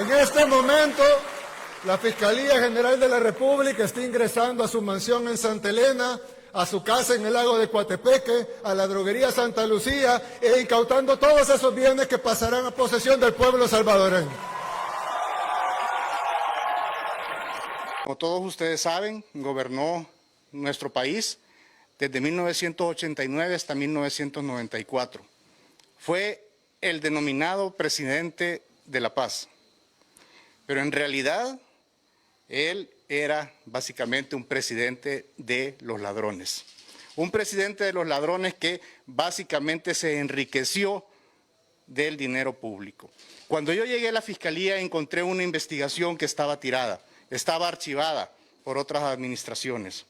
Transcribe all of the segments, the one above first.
En este momento, la Fiscalía General de la República está ingresando a su mansión en Santa Elena, a su casa en el lago de Coatepeque, a la droguería Santa Lucía, e incautando todos esos bienes que pasarán a posesión del pueblo salvadoreño. Como todos ustedes saben, gobernó nuestro país desde 1989 hasta 1994. Fue el denominado presidente de la paz. Pero en realidad, él era básicamente un presidente de los ladrones. Un presidente de los ladrones que básicamente se enriqueció del dinero público. Cuando yo llegué a la Fiscalía encontré una investigación que estaba tirada, estaba archivada por otras administraciones.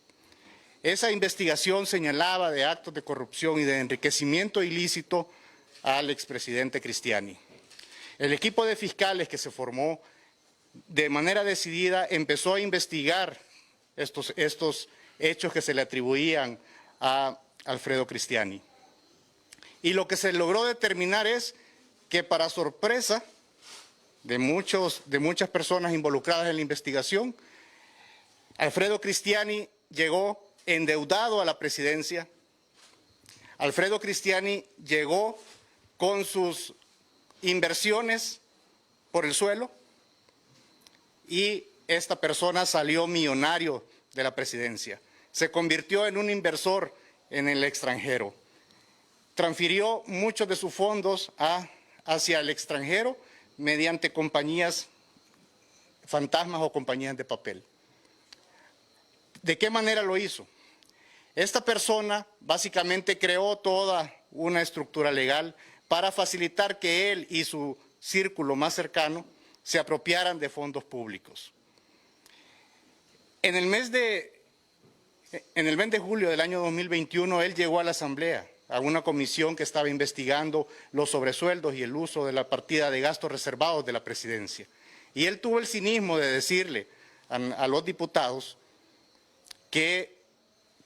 Esa investigación señalaba de actos de corrupción y de enriquecimiento ilícito al expresidente Cristiani. El equipo de fiscales que se formó de manera decidida empezó a investigar estos hechos que se le atribuían a Alfredo Cristiani. Y lo que se logró determinar es que, para sorpresa de muchas personas involucradas en la investigación, Alfredo Cristiani llegó endeudado a la presidencia. Alfredo Cristiani llegó con sus inversiones por el suelo y esta persona salió millonario de la presidencia. Se convirtió en un inversor en el extranjero. Transfirió muchos de sus fondos hacia el extranjero mediante compañías fantasmas o compañías de papel. ¿De qué manera lo hizo? Esta persona básicamente creó toda una estructura legal para facilitar que él y su círculo más cercano se apropiaran de fondos públicos. En el mes de julio del año 2021, él llegó a la Asamblea, a una comisión que estaba investigando los sobresueldos y el uso de la partida de gastos reservados de la presidencia. Y él tuvo el cinismo de decirle a los diputados que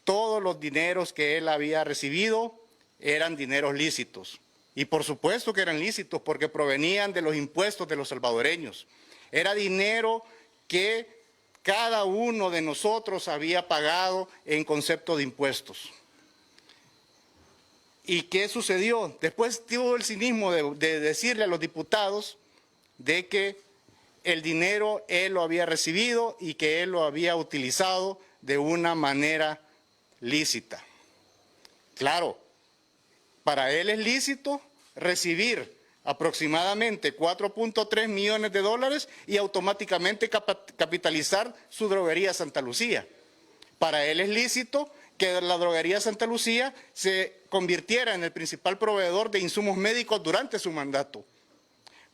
todos los dineros que él había recibido eran dineros lícitos. Y por supuesto que eran lícitos porque provenían de los impuestos de los salvadoreños. Era dinero que cada uno de nosotros había pagado en concepto de impuestos. ¿Y qué sucedió? Después tuvo el cinismo de decirle a los diputados de que el dinero él lo había recibido y que él lo había utilizado de una manera lícita. Claro, para él es lícito recibir aproximadamente 4.3 millones de dólares y automáticamente capitalizar su droguería Santa Lucía. Para él es lícito que la droguería Santa Lucía se convirtiera en el principal proveedor de insumos médicos durante su mandato.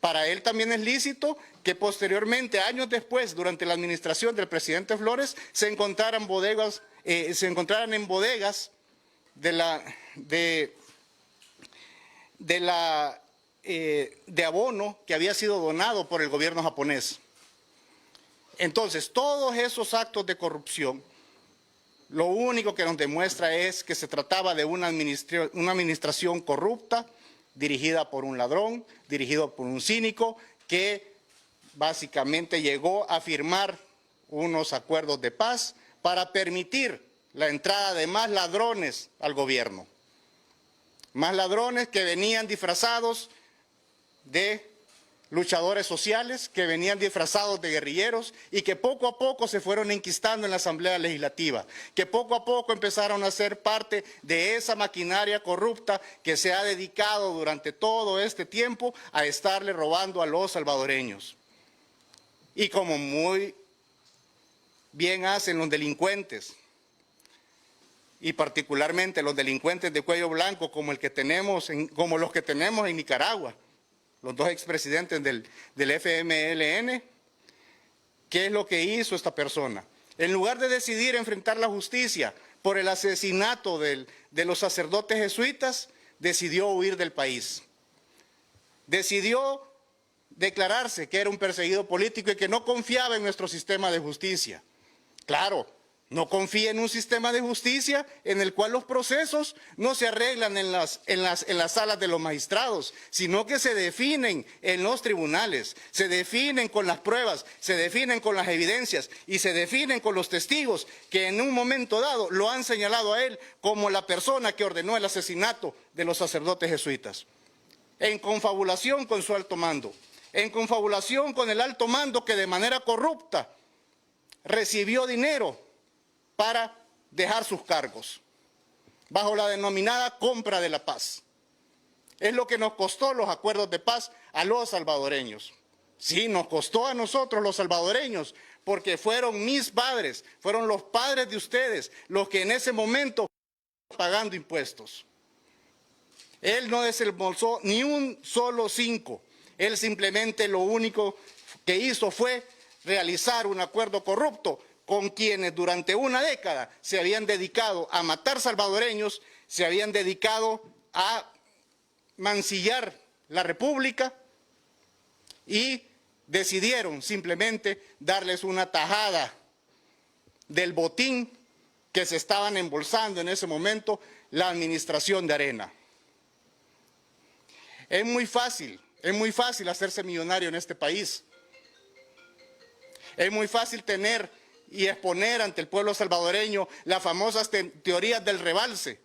Para él también es lícito que posteriormente, años después, durante la administración del presidente Flores, se encontraran en bodegas de abono que había sido donado por el gobierno japonés. Entonces, todos esos actos de corrupción, lo único que nos demuestra es que se trataba de una administración corrupta, dirigida por un ladrón, dirigido por un cínico, que básicamente llegó a firmar unos acuerdos de paz para permitir la entrada de más ladrones al gobierno. Más ladrones que venían disfrazados de luchadores sociales, que venían disfrazados de guerrilleros y que poco a poco se fueron enquistando en la Asamblea Legislativa, que poco a poco empezaron a ser parte de esa maquinaria corrupta que se ha dedicado durante todo este tiempo a estarle robando a los salvadoreños. Y como muy bien hacen los delincuentes, y particularmente los delincuentes de cuello blanco como los que tenemos en Nicaragua, los dos expresidentes del FMLN, ¿qué es lo que hizo esta persona? En lugar de decidir enfrentar la justicia por el asesinato de los sacerdotes jesuitas, decidió huir del país. Decidió declararse que era un perseguido político y que no confiaba en nuestro sistema de justicia. Claro, No confía en un sistema de justicia en el cual los procesos no se arreglan en las salas de los magistrados, sino que se definen en los tribunales, se definen con las pruebas, se definen con las evidencias y se definen con los testigos que en un momento dado lo han señalado a él como la persona que ordenó el asesinato de los sacerdotes jesuitas. En confabulación con su alto mando, en confabulación con el alto mando que de manera corrupta recibió dinero para dejar sus cargos, bajo la denominada compra de la paz. Es lo que nos costó los acuerdos de paz a los salvadoreños. Sí, nos costó a nosotros los salvadoreños, porque fueron mis padres, fueron los padres de ustedes, los que en ese momento pagando impuestos. Él no desembolsó ni un solo 5, él simplemente lo único que hizo fue realizar un acuerdo corrupto con quienes durante una década se habían dedicado a matar salvadoreños, se habían dedicado a mancillar la República y decidieron simplemente darles una tajada del botín que se estaban embolsando en ese momento la administración de Arena. Es muy fácil hacerse millonario en este país. Es muy fácil tener y exponer ante el pueblo salvadoreño las famosas teorías del rebalse.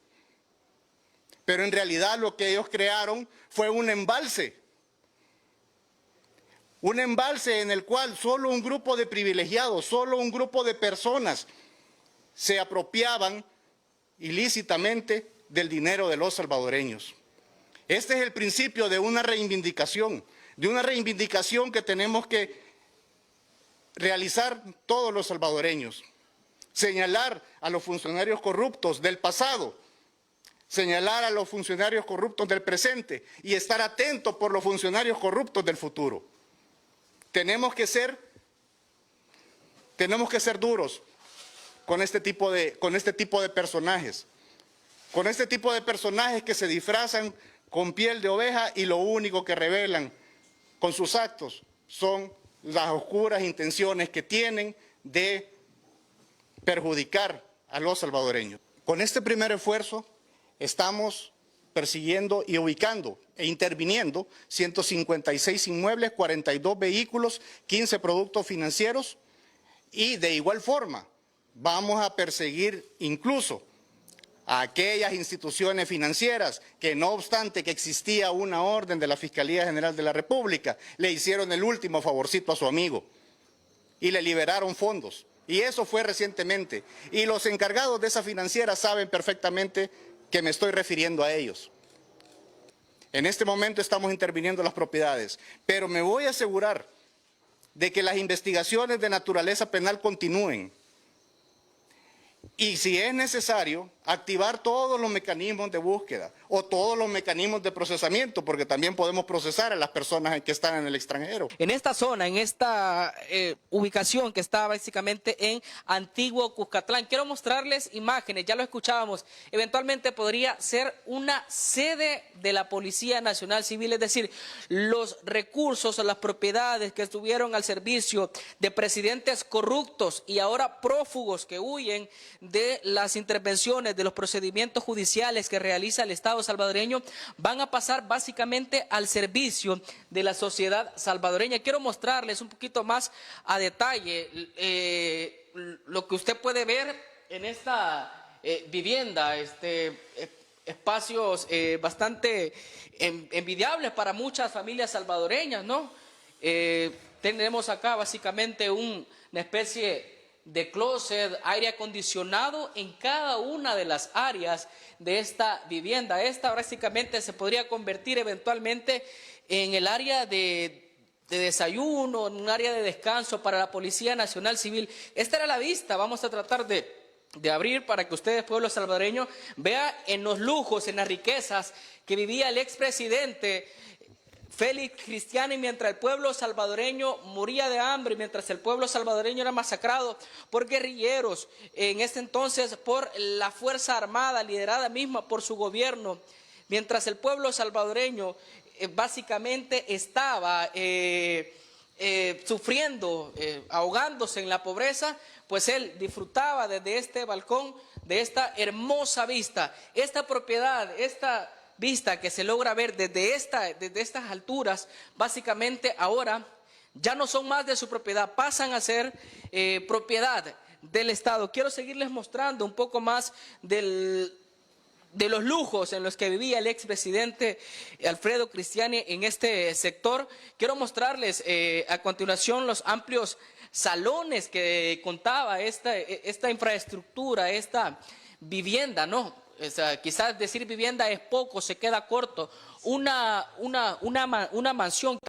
Pero en realidad lo que ellos crearon fue un embalse en el cual solo un grupo de privilegiados, solo un grupo de personas se apropiaban ilícitamente del dinero de los salvadoreños. Este es el principio de una reivindicación que tenemos que realizar todos los salvadoreños, señalar a los funcionarios corruptos del pasado, señalar a los funcionarios corruptos del presente y estar atentos por los funcionarios corruptos del futuro. Tenemos que ser duros con este tipo de personajes, que se disfrazan con piel de oveja y lo único que revelan con sus actos son las oscuras intenciones que tienen de perjudicar a los salvadoreños. Con este primer esfuerzo estamos persiguiendo y ubicando e interviniendo 156 inmuebles, 42 vehículos, 15 productos financieros y de igual forma vamos a perseguir incluso a aquellas instituciones financieras que no obstante que existía una orden de la Fiscalía General de la República, le hicieron el último favorcito a su amigo y le liberaron fondos. Y eso fue recientemente. Y los encargados de esa financiera saben perfectamente que me estoy refiriendo a ellos. En este momento estamos interviniendo las propiedades, pero me voy a asegurar de que las investigaciones de naturaleza penal continúen. Y si es necesario, activar todos los mecanismos de búsqueda o todos los mecanismos de procesamiento, porque también podemos procesar a las personas que están en el extranjero. En esta zona, en esta ubicación que está básicamente en Antiguo Cuscatlán, quiero mostrarles imágenes, ya lo escuchábamos, eventualmente podría ser una sede de la Policía Nacional Civil, es decir, los recursos o las propiedades que estuvieron al servicio de presidentes corruptos y ahora prófugos que huyen de las intervenciones, de los procedimientos judiciales que realiza el Estado salvadoreño, van a pasar básicamente al servicio de la sociedad salvadoreña. Quiero mostrarles un poquito más a detalle lo que usted puede ver en esta vivienda, espacios bastante envidiables para muchas familias salvadoreñas, ¿no? Tenemos acá básicamente una especie de closet, aire acondicionado en cada una de las áreas de esta vivienda. Esta básicamente se podría convertir eventualmente en el área de desayuno, en un área de descanso para la Policía Nacional Civil. Esta era la vista, vamos a tratar de abrir para que ustedes, pueblo salvadoreño, vean en los lujos, en las riquezas que vivía el expresidente Félix Cristiani, mientras el pueblo salvadoreño moría de hambre, mientras el pueblo salvadoreño era masacrado por guerrilleros, en ese entonces por la Fuerza Armada liderada misma por su gobierno, mientras el pueblo salvadoreño básicamente estaba sufriendo, ahogándose en la pobreza, pues él disfrutaba desde este balcón de esta hermosa vista, esta propiedad, esta vista que se logra ver desde estas alturas, básicamente ahora ya no son más de su propiedad, pasan a ser propiedad del Estado. Quiero seguirles mostrando un poco más de los lujos en los que vivía el expresidente Alfredo Cristiani en este sector. Quiero mostrarles a continuación los amplios salones que contaba esta infraestructura, esta vivienda, ¿no? O sea, quizás decir vivienda es poco, se queda corto. Una mansión